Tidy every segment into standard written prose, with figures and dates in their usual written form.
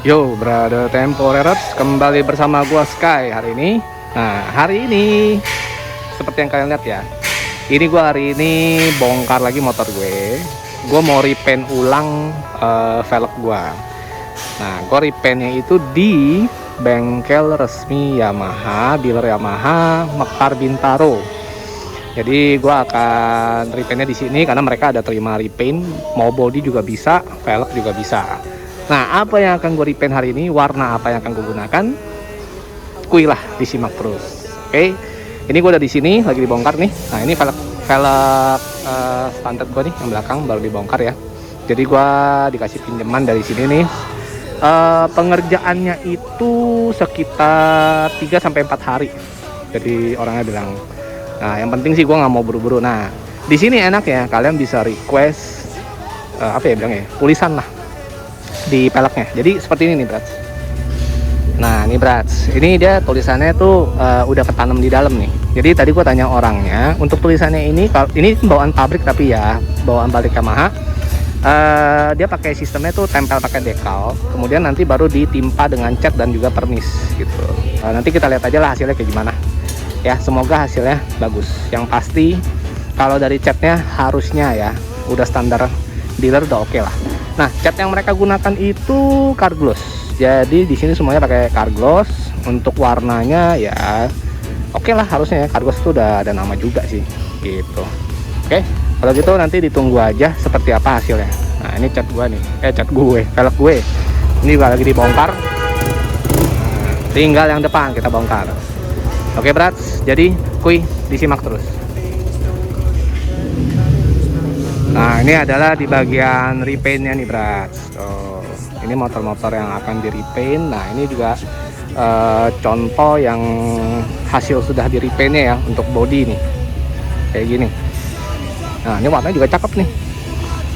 Yo, brother Temporerers, kembali bersama gua Sky hari ini. Nah, hari ini seperti yang kalian lihat ya. Ini gua hari ini bongkar lagi motor gue. Gua mau repaint ulang velg gua. Nah, gua repaintnya itu di bengkel resmi Yamaha, dealer Yamaha Mekar Bintaro. Jadi gua akan repaintnya di sini karena mereka ada terima repaint, mau body juga bisa, velg juga bisa. Nah, apa yang akan gue repaint hari ini, warna apa yang akan gue gunakan, kuy lah, disimak terus. Oke, ini gue udah di sini, lagi dibongkar nih. Nah, ini velg standar gue nih, yang belakang baru dibongkar ya. Jadi gue dikasih pinjaman dari sini nih. Pengerjaannya itu sekitar 3-4 hari. Jadi orangnya bilang, nah yang penting sih gue nggak mau buru-buru. Nah, di sini enak ya, kalian bisa request apa ya bilangnya, tulisan lah di peleknya. Jadi seperti ini nih, Brats. Nah, ini Brats, ini dia tulisannya tuh udah ketanam di dalam nih. Jadi tadi gua tanya orangnya, untuk tulisannya ini bawaan pabrik tapi ya, bawaan pabrik Yamaha. Dia pakai sistemnya tuh tempel pakai dekal, kemudian nanti baru ditimpa dengan cat dan juga pernis gitu. Nanti kita lihat aja lah hasilnya kayak gimana. Ya, semoga hasilnya bagus. Yang pasti kalau dari catnya harusnya ya udah standar dealer, udah oke lah. Nah, cat yang mereka gunakan itu Carglass. Jadi di sini semuanya pakai Carglass. Untuk warnanya ya oke lah, harusnya ya. Carglass itu udah ada nama juga sih gitu. Oke, kalau gitu nanti ditunggu aja seperti apa hasilnya. Nah, ini cat gua nih, velg gue. Ini juga lagi dibongkar. Tinggal yang depan kita bongkar. Oke, Brats. Jadi kuy, disimak terus. Nah, ini adalah di bagian repaintnya nih, Brats. Oh, ini motor-motor yang akan di repaint. Nah, ini juga contoh yang hasil sudah di repaintnya ya, untuk body nih kayak gini. Nah, ini warnanya juga cakep nih,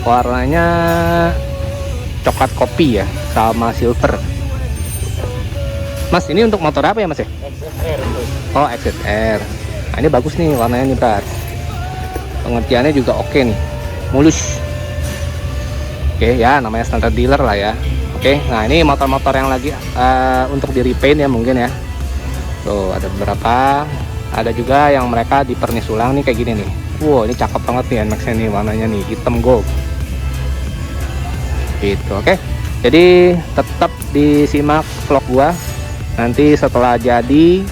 warnanya coklat kopi ya sama silver. Mas, ini untuk motor apa ya, Mas ya? XSR. Oh, XSR. Nah, ini bagus nih warnanya nih, Brats. Pengertiannya juga oke nih, mulus. Oke ya, namanya standar dealer lah ya. Oke, nah ini motor-motor yang lagi untuk di repaint ya mungkin ya. Tuh ada beberapa, ada juga yang mereka di pernis ulang nih kayak gini nih. Wow, ini cakep banget nih NMAX-nya nih, warnanya nih hitam gold gitu. Oke, jadi tetap disimak vlog gua nanti setelah jadi.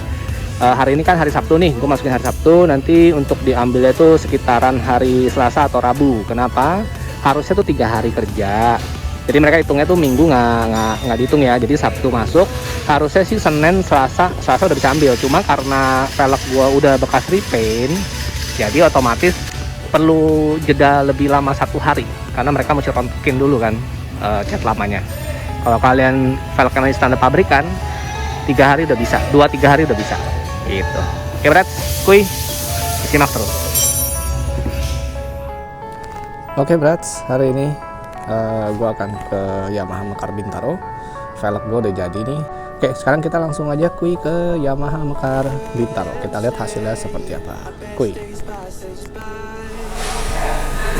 Hari ini kan hari Sabtu nih, gue masukin hari Sabtu. Nanti untuk diambilnya itu sekitaran hari Selasa atau Rabu. Kenapa? Harusnya tuh 3 hari kerja. Jadi mereka hitungnya tuh minggu nggak dihitung ya. Jadi Sabtu masuk, harusnya sih Senin, Selasa udah bisa ambil. Cuma karena velg gue udah bekas repaint, jadi otomatis perlu jeda lebih lama 1 hari. Karena mereka mesti rontokin dulu kan cat lamanya. Kalau kalian velgnya standar pabrikan, 3 hari udah bisa, 2-3 hari udah bisa gitu. Oke, Brats, kuy, simak terus. Oke, Brats, hari ini gue akan ke Yamaha Mekar Bintaro. Velg gue udah jadi nih. Oke, sekarang kita langsung aja kuy ke Yamaha Mekar Bintaro. Kita lihat hasilnya seperti apa, kuy.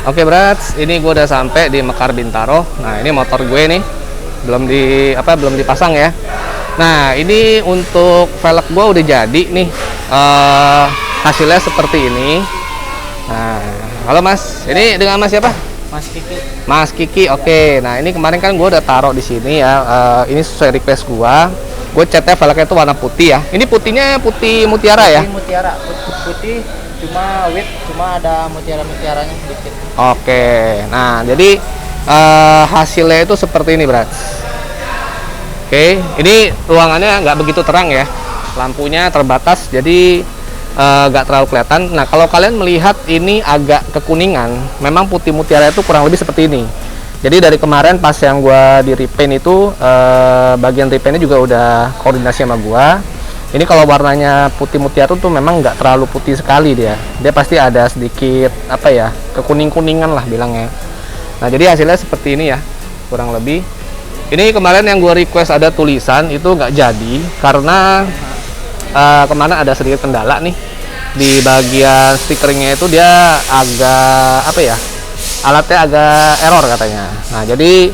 Oke, Brats, ini gue udah sampai di Mekar Bintaro. Nah, ini motor gue nih, belum dipasang ya. Nah, ini untuk velg gue udah jadi nih, hasilnya seperti ini. Nah, halo Mas, ini dengan Mas siapa? Mas Kiki. Mas Kiki, oke. Nah, ini kemarin kan gue udah taruh di sini ya. Ini sesuai request gue. Gue catnya velgnya itu warna putih ya. Ini putihnya putih mutiara ya? Putih mutiara, putih cuma ada mutiara-mutiaranya sedikit. Oke. Nah, jadi hasilnya itu seperti ini, Brats. Oke, ini ruangannya nggak begitu terang ya, lampunya terbatas, jadi nggak terlalu kelihatan. Nah, kalau kalian melihat ini agak kekuningan, memang putih mutiara itu kurang lebih seperti ini. Jadi dari kemarin pas yang gua di repaint itu, bagian repaintnya juga udah koordinasi sama gua. Ini kalau warnanya putih mutiara tuh memang nggak terlalu putih sekali dia pasti ada sedikit apa ya, kekuning-kuningan lah bilangnya. Nah, jadi hasilnya seperti ini ya, kurang lebih. Ini kemarin yang gue request ada tulisan itu nggak jadi karena kemarin ada sedikit kendala nih di bagian stikernya itu, dia agak apa ya, alatnya agak error katanya. Nah, jadi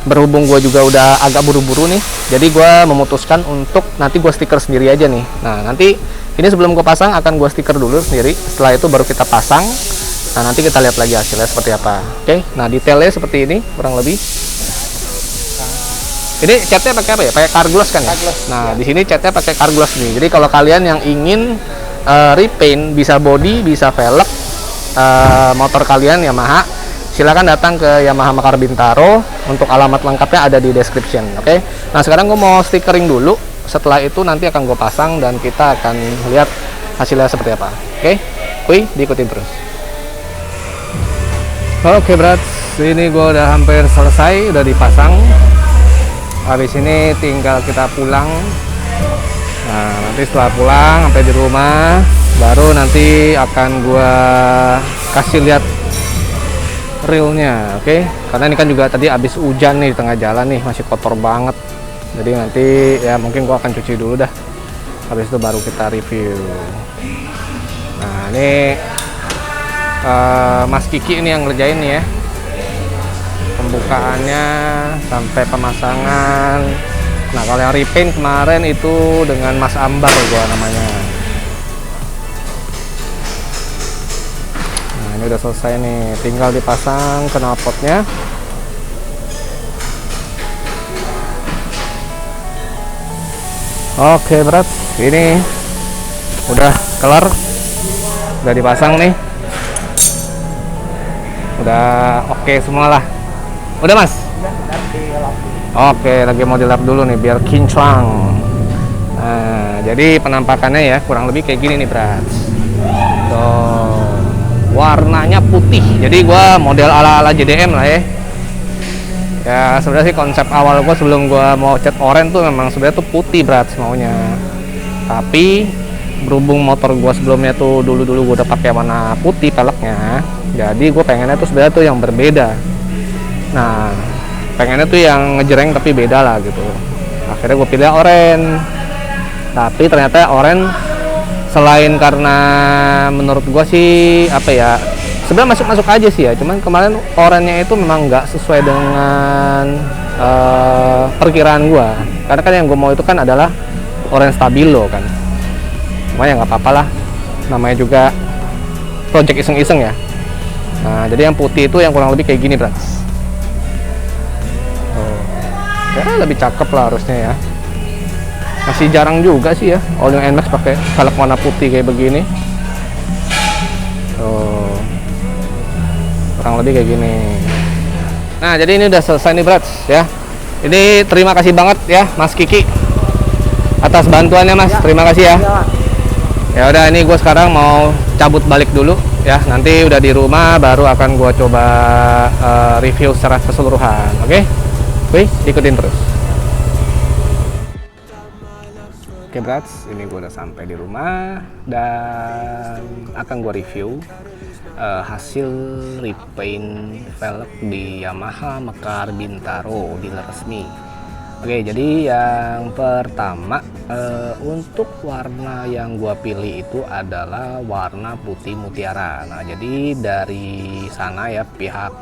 berhubung gue juga udah agak buru-buru nih, jadi gue memutuskan untuk nanti gue stiker sendiri aja nih. Nah nanti ini sebelum gue pasang akan gue stiker dulu sendiri, setelah itu baru kita pasang. Nah nanti kita lihat lagi hasilnya seperti apa. Oke, nah detailnya seperti ini kurang lebih. Ini catnya pakai apa ya? Pakai Carglass kan ya? Carglass, Nah di sini catnya pakai Carglass nih. Jadi kalau kalian yang ingin repaint, bisa body, bisa velg motor kalian Yamaha, silakan datang ke Yamaha Mekar Bintaro. Untuk alamat lengkapnya ada di description. Oke. Nah sekarang gue mau stickering dulu. Setelah itu nanti akan gue pasang dan kita akan lihat hasilnya seperti apa. Oke. Wih, diikutin terus. Oke Brats, ini gue udah hampir selesai, udah dipasang. Habis ini tinggal kita pulang. Nah nanti setelah pulang sampai di rumah, baru nanti akan gue kasih lihat realnya, oke? Karena ini kan juga tadi habis hujan nih di tengah jalan nih, masih kotor banget. Jadi nanti ya mungkin gua akan cuci dulu dah. Habis itu baru kita review. Nah ini Mas Kiki ini yang ngerjain nih ya. Pembukaannya sampai pemasangan. Nah kalau yang repaint kemarin itu dengan Mas Ambar gua namanya. Ini udah selesai nih, tinggal dipasang knalpotnya. Oke berat, ini udah kelar, udah dipasang nih, udah oke semua lah. Udah Mas? Oke, lagi mau dilap dulu nih biar kinclang. Nah jadi penampakannya ya kurang lebih kayak gini nih berat. Tuh, warnanya putih, jadi gua model ala-ala JDM lah ya. Ya sebenarnya sih konsep awal gua sebelum gua mau cat oranye tuh memang sebenarnya tuh putih berat maunya. Tapi berhubung motor gua sebelumnya tuh dulu gua udah pakai warna putih peleknya, jadi gua pengennya tuh sebenarnya tuh yang berbeda. Nah pengennya tuh yang ngejreng tapi beda lah gitu. Akhirnya gua pilih oranye. Tapi ternyata oranye selain karena menurut gua sih apa ya, sebenarnya masuk aja sih ya, cuman kemarin oranye itu memang nggak sesuai dengan perkiraan gua, karena kan yang gua mau itu kan adalah oranye stabilo kan. Cuma ya nggak apa-apa lah, namanya juga project iseng-iseng ya. Nah jadi yang putih itu yang kurang lebih kayak gini Brats. Ya lebih cakep lah harusnya ya. Masih jarang juga sih ya all new NMAX pakai velg warna putih kayak begini. Kurang lebih kayak gini. Nah jadi ini udah selesai nih Brats ya. Ini terima kasih banget ya Mas Kiki atas bantuannya Mas. Terima kasih ya. Ya udah ini gue sekarang mau cabut balik dulu ya. Nanti udah di rumah baru akan gue coba review secara keseluruhan. Oke? Wih, ikutin terus. Oke Brats, ini gue udah sampai di rumah dan akan gue review hasil repaint velg di Yamaha Mekar Bintaro dealer resmi. Oke, jadi yang pertama untuk warna yang gue pilih itu adalah warna putih mutiara. Nah jadi dari sana ya pihak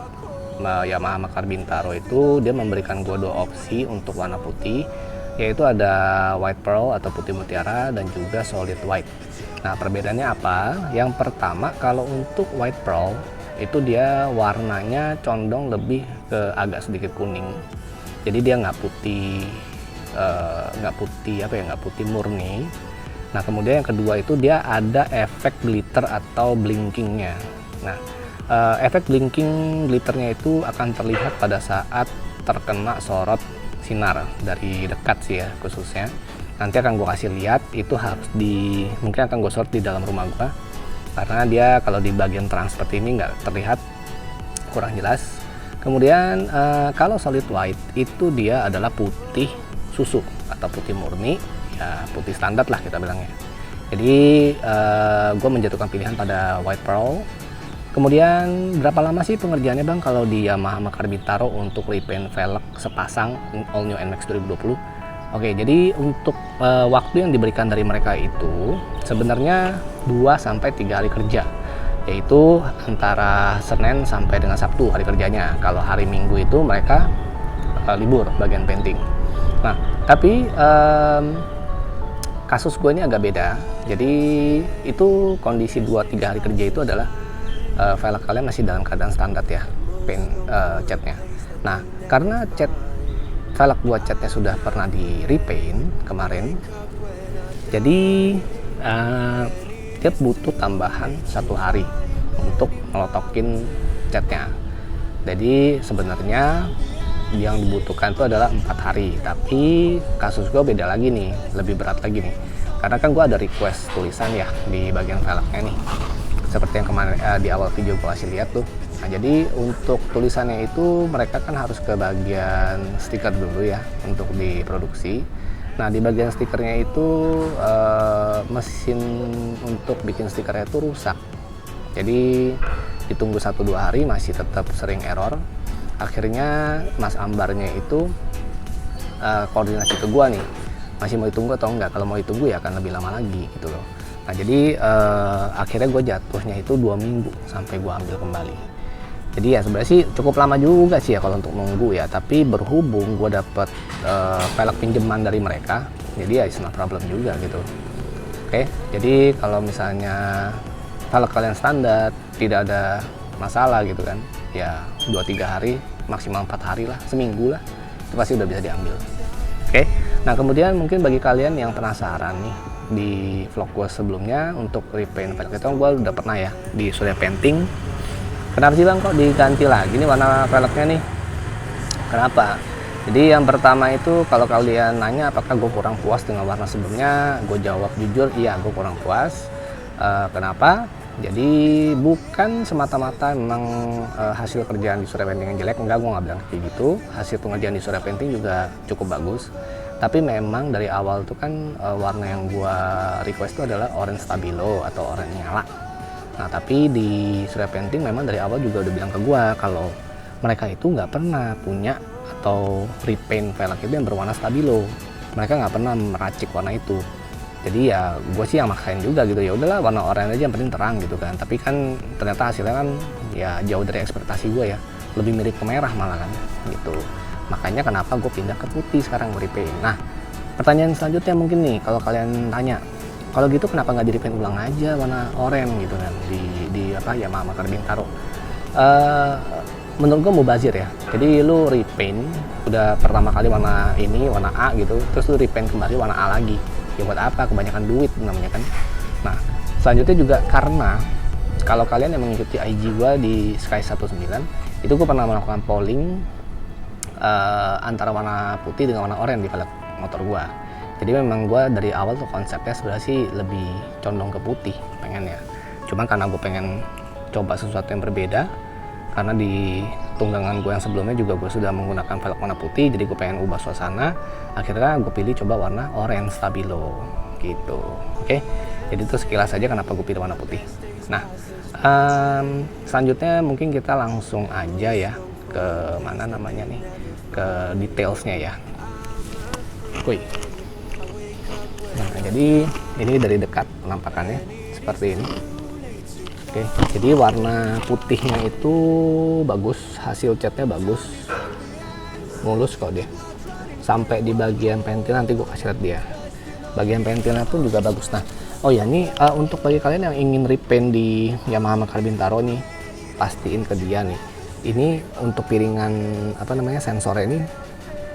Yamaha Mekar Bintaro itu dia memberikan gue dua opsi untuk warna putih, yaitu ada white pearl atau putih mutiara dan juga solid white. Nah perbedaannya apa? Yang pertama kalau untuk white pearl itu dia warnanya condong lebih ke agak sedikit kuning, jadi dia nggak putih nggak putih murni. Nah kemudian yang kedua itu dia ada efek glitter atau blinkingnya. Nah efek blinking glitternya itu akan terlihat pada saat terkena sorot sinar dari dekat sih ya khususnya. Nanti akan gue kasih lihat, itu harus mungkin akan gue sorot di dalam rumah gue, karena dia kalau di bagian terang seperti ini nggak terlihat, kurang jelas. Kemudian kalau solid white itu dia adalah putih susu atau putih murni, ya putih standar lah kita bilangnya. Jadi gue menjatuhkan pilihan pada white pearl. Kemudian berapa lama sih pengerjaannya Bang kalau di Yamaha Mekar Bintaro untuk repaint velg sepasang all new NMAX 2020? Oke, jadi untuk waktu yang diberikan dari mereka itu sebenarnya 2-3 hari kerja, yaitu antara Senin sampai dengan Sabtu hari kerjanya. Kalau hari Minggu itu mereka libur bagian painting. Nah, tapi kasus gue ini agak beda. Jadi itu kondisi 2-3 hari kerja itu adalah velg kalian masih dalam keadaan standar ya, catnya. Nah, karena velg buat catnya sudah pernah di repaint kemarin, jadi dia butuh tambahan 1 hari untuk ngelotokin catnya. Jadi sebenarnya yang dibutuhkan itu adalah 4 hari, tapi kasus gue beda lagi nih, lebih berat lagi nih, karena kan gue ada request tulisan ya di bagian velgnya nih, seperti yang kemarin di awal video gue kasih lihat tuh. Nah, jadi untuk tulisannya itu mereka kan harus ke bagian stiker dulu ya untuk diproduksi. Nah, di bagian stikernya itu mesin untuk bikin stikernya itu rusak, jadi ditunggu 1-2 hari masih tetap sering error. Akhirnya Mas Ambarnya itu koordinasi ke gua nih, masih mau ditunggu atau enggak. Kalau mau ditunggu ya akan lebih lama lagi gitu loh. Nah, jadi akhirnya gue jatuhnya itu 2 minggu sampai gue ambil kembali. Jadi ya sebenarnya sih cukup lama juga sih ya kalau untuk nunggu ya, tapi berhubung gue dapet velg pinjaman dari mereka, jadi ya it's not problem juga gitu. Oke, jadi kalau misalnya velg kalian standar tidak ada masalah gitu kan, ya 2-3 hari, maksimal 4 hari lah, seminggu lah, itu pasti udah bisa diambil. Oke, nah kemudian mungkin bagi kalian yang penasaran nih, di vlog gue sebelumnya untuk repaint velg itu gue udah pernah ya di Surya Painting. Kenapa sih bang kok diganti lagi nih warna velgnya nih? Kenapa? Jadi yang pertama itu kalau kalian nanya apakah gue kurang puas dengan warna sebelumnya, gue jawab jujur iya, gue kurang puas. Kenapa? Jadi bukan semata-mata memang hasil kerjaan di Surya Painting yang jelek, enggak, gue nggak bilang kayak gitu. Hasil pengerjaan di Surya Painting juga cukup bagus, tapi memang dari awal tuh kan warna yang gue request itu adalah orange stabilo atau orange nyala. Nah, tapi di Surya Painting memang dari awal juga udah bilang ke gue kalau mereka itu nggak pernah punya atau repaint velg itu yang berwarna stabilo. Mereka nggak pernah meracik warna itu. Jadi ya gue sih yang maksain juga gitu, ya udahlah warna oranye aja yang penting terang gitu kan. Tapi kan ternyata hasilnya kan ya jauh dari ekspektasi gue ya, lebih mirip ke merah malah kan gitu. Makanya kenapa gue pindah ke putih sekarang gue repaint. Nah, pertanyaan selanjutnya mungkin nih, kalau kalian tanya, kalau gitu kenapa nggak di repaint ulang aja warna oranye gitu kan di apa ya Yamaha Makar Bintaro. Menurut gue mubazir ya. Jadi lu repaint udah pertama kali warna ini, warna A gitu, terus lu repaint kembali warna A lagi. Ya buat apa? Kebanyakan duit namanya kan. Nah, selanjutnya juga karena kalau kalian yang mengikuti IG gua di Sky19, itu gue pernah melakukan polling antara warna putih dengan warna oranye di velg motor gua. Jadi memang gua dari awal tuh konsepnya sebenarnya sih lebih condong ke putih pengennya. Cuman karena gue pengen coba sesuatu yang berbeda, karena di tunggangan gue yang sebelumnya juga gue sudah menggunakan velg warna putih, jadi gue pengen ubah suasana. Akhirnya gue pilih coba warna orange stabilo gitu. Oke, jadi itu sekilas saja kenapa gue pilih warna putih. Nah, selanjutnya mungkin kita langsung aja ya ke mana namanya nih, ke detailsnya ya. Wih. Nah, jadi ini dari dekat penampakannya seperti ini. Oke, jadi warna putihnya itu bagus, hasil catnya bagus, mulus kok dia. Sampai di bagian pentil nanti gue kasih lihat dia. Bagian pentilnya pun juga bagus. Nah, oh ya ini untuk bagi kalian yang ingin repaint di Yamaha Makar Bintaro nih, pastiin ke dia nih. Ini untuk piringan apa namanya sensornya ini,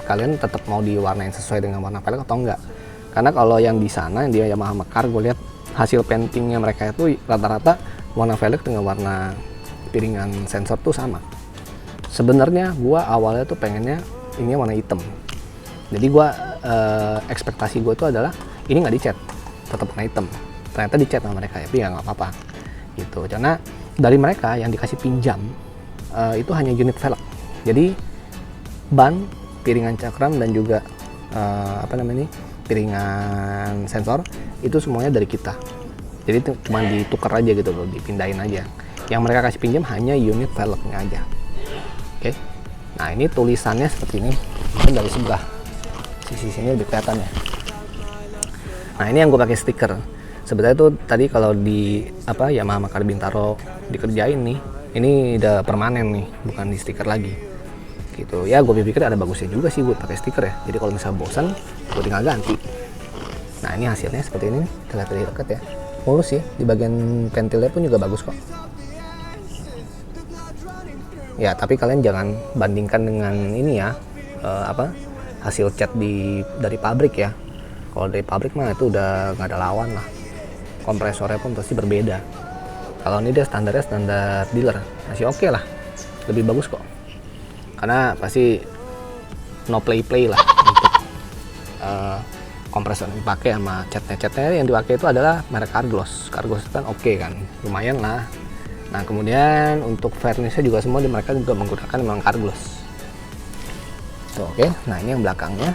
kalian tetap mau diwarnain sesuai dengan warna velg atau enggak? Karena kalau yang di sana yang di Yamaha Makar, gue lihat hasil paintingnya mereka itu rata-rata warna velg dengan warna piringan sensor tuh sama. Sebenarnya gua awalnya tuh pengennya ini warna hitam. Jadi gua ekspektasi gua tuh adalah ini nggak dicat, tetap warna hitam. Ternyata dicat sama mereka, tapi ya nggak apa-apa gitu. Karena dari mereka yang dikasih pinjam itu hanya unit velg. Jadi ban, piringan cakram dan juga apa namanya piringan sensor itu semuanya dari kita. Jadi cuma ditukar aja gitu loh, dipindahin aja. Yang mereka kasih pinjam hanya unit velgnya aja. Oke. Nah, ini tulisannya seperti ini. Mungkin dari sebelah sisi sini lebih kelihatan ya. Nah, ini yang gue pakai stiker. Sebenarnya tuh tadi kalau di apa Yamaha Makar Bintaro dikerjain nih, ini udah permanen nih, bukan di stiker lagi. Oke. gitu ya. Gue pikir ada bagusnya juga sih buat pakai stiker ya, jadi kalau misalnya bosan gue tinggal ganti. Nah ini hasilnya seperti ini nih, kita lihat dari dekat ya, mulus sih, di bagian pentilnya pun juga bagus kok ya. Tapi kalian jangan bandingkan dengan ini ya, hasil cat dari pabrik ya. Kalau dari pabrik mah itu udah nggak ada lawan lah, kompresornya pun pasti berbeda. Kalau ini dia standarnya standar dealer, masih oke lah, lebih bagus kok, karena pasti no play lah untuk kompresor yang dipakai sama catnya yang dipakai itu adalah merek Carglass kan oke kan, lumayan lah. Nah kemudian untuk varnisnya juga semua mereka juga menggunakan memang Carglass tuh, oke. Nah ini yang belakangnya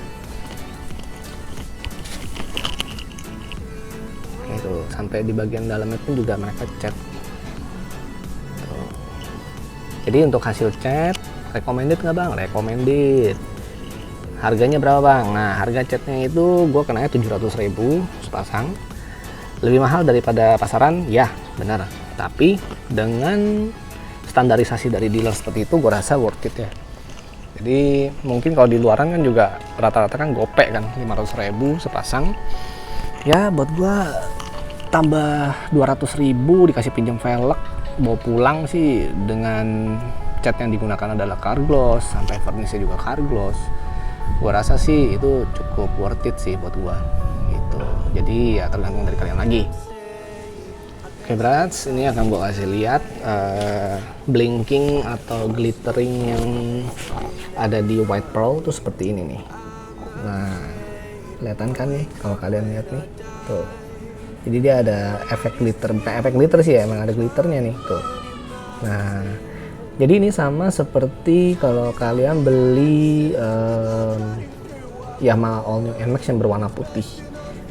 itu sampai di bagian dalamnya pun juga mereka cat. Jadi untuk hasil cat recommended nggak bang? Recommended. Harganya berapa bang? Nah harga catnya itu gue kenanya 700.000 sepasang. Lebih mahal daripada pasaran? Ya benar. Tapi dengan standarisasi dari dealer seperti itu gue rasa worth it ya. Jadi mungkin kalau di luaran kan juga rata-rata kan gopek kan 500.000 sepasang. Ya buat gue tambah 200.000 dikasih pinjam velg bawa pulang sih, dengan cat yang digunakan adalah Carglass, sampai varnisnya juga Carglass, gua rasa sih itu cukup worth it sih buat gua gitu. Jadi ya tergantung dari kalian lagi. Oke brats, ini akan gua kasih lihat blinking atau glittering yang ada di White Pearl tuh seperti ini nih. Nah kelihatan kan nih kalau kalian lihat nih tuh. Jadi dia ada efek glitter, bukan efek glitter sih ya, emang ada glitternya nih tuh. Nah, jadi ini sama seperti kalau kalian beli Yamaha All New NMAX yang berwarna putih.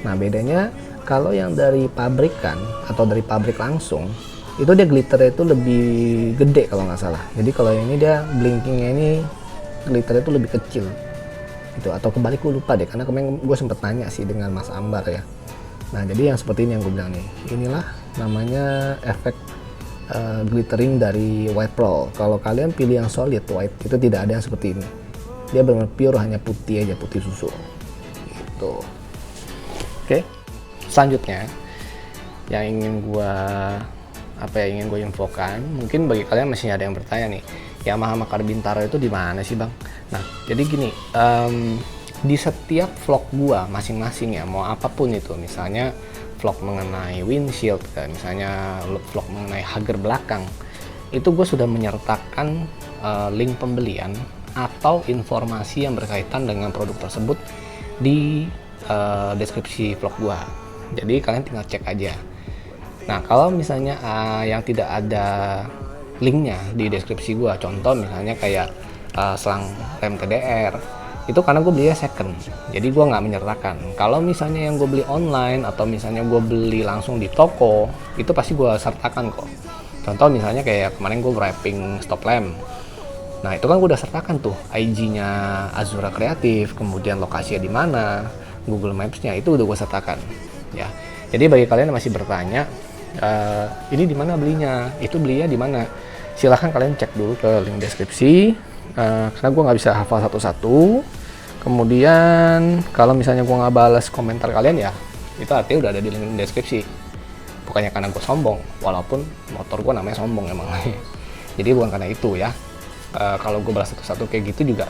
Nah, bedanya kalau yang dari pabrikan atau dari pabrik langsung, itu dia glitternya itu lebih gede kalau nggak salah. Jadi kalau ini dia blinkingnya ini glitternya itu lebih kecil. Gitu, atau kebalik gue lupa deh, karena kemarin gue sempet tanya sih dengan Mas Ambar ya. Nah jadi yang seperti ini yang gue bilang nih, inilah namanya efek glittering dari White Pearl. Kalau kalian pilih yang solid white, itu tidak ada yang seperti ini. Dia benar-benar pure, hanya putih aja, putih susu gitu. Oke, selanjutnya yang ingin gue infokan, mungkin bagi kalian masih ada yang bertanya nih, Yamaha Makar Bintaro itu di mana sih bang? Nah jadi gini, di setiap vlog gua masing-masing ya, mau apapun itu, misalnya vlog mengenai windshield, misalnya vlog mengenai hager belakang, itu gue sudah menyertakan link pembelian atau informasi yang berkaitan dengan produk tersebut di deskripsi vlog gua. Jadi kalian tinggal cek aja. Nah kalau misalnya yang tidak ada linknya di deskripsi gua, contoh misalnya kayak selang rem TDR, itu karena gue belinya second, jadi gue nggak menyertakan. Kalau misalnya yang gue beli online atau misalnya gue beli langsung di toko, itu pasti gue sertakan kok. Contoh misalnya kayak kemarin gue wrapping stop lamp, nah itu kan gue udah sertakan tuh IG-nya Azura Kreatif, kemudian lokasinya di mana, Google Maps-nya itu udah gue sertakan ya. Jadi bagi kalian yang masih bertanya, ini di mana belinya, itu belinya di mana, silahkan kalian cek dulu ke link deskripsi. Karena gue nggak bisa hafal satu-satu. Kemudian kalau misalnya gue nggak balas komentar kalian ya, itu artinya udah ada di link deskripsi. Bukannya karena gue sombong, walaupun motor gue namanya sombong emang. Jadi bukan karena itu ya. Kalau gue balas satu-satu kayak gitu juga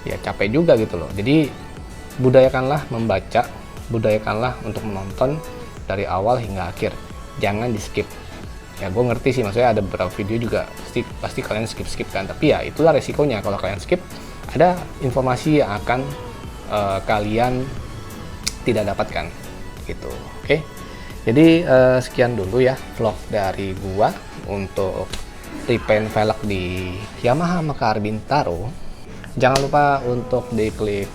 ya capek juga gitu loh. Jadi budayakanlah membaca, budayakanlah untuk menonton dari awal hingga akhir, jangan di skip. Ya gue ngerti sih, maksudnya ada beberapa video juga pasti kalian skip kan, tapi ya itulah resikonya kalau kalian skip, ada informasi yang akan kalian tidak dapatkan gitu. Oke, jadi sekian dulu ya vlog dari gua untuk repaint velg di Yamaha Makar Bintaro. Jangan lupa untuk diklik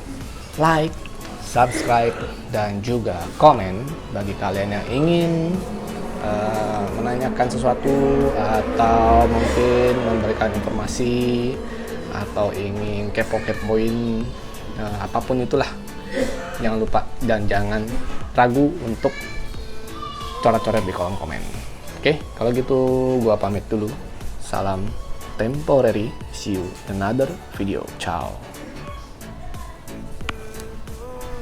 like, subscribe, dan juga komen bagi kalian yang ingin menanyakan sesuatu atau mungkin memberikan informasi atau ingin kepo-kepoin apapun itulah. Jangan lupa dan jangan ragu untuk coret-coret di kolom komen. Oke, kalau gitu gua pamit dulu. Salam temporary. See you in another video. Ciao.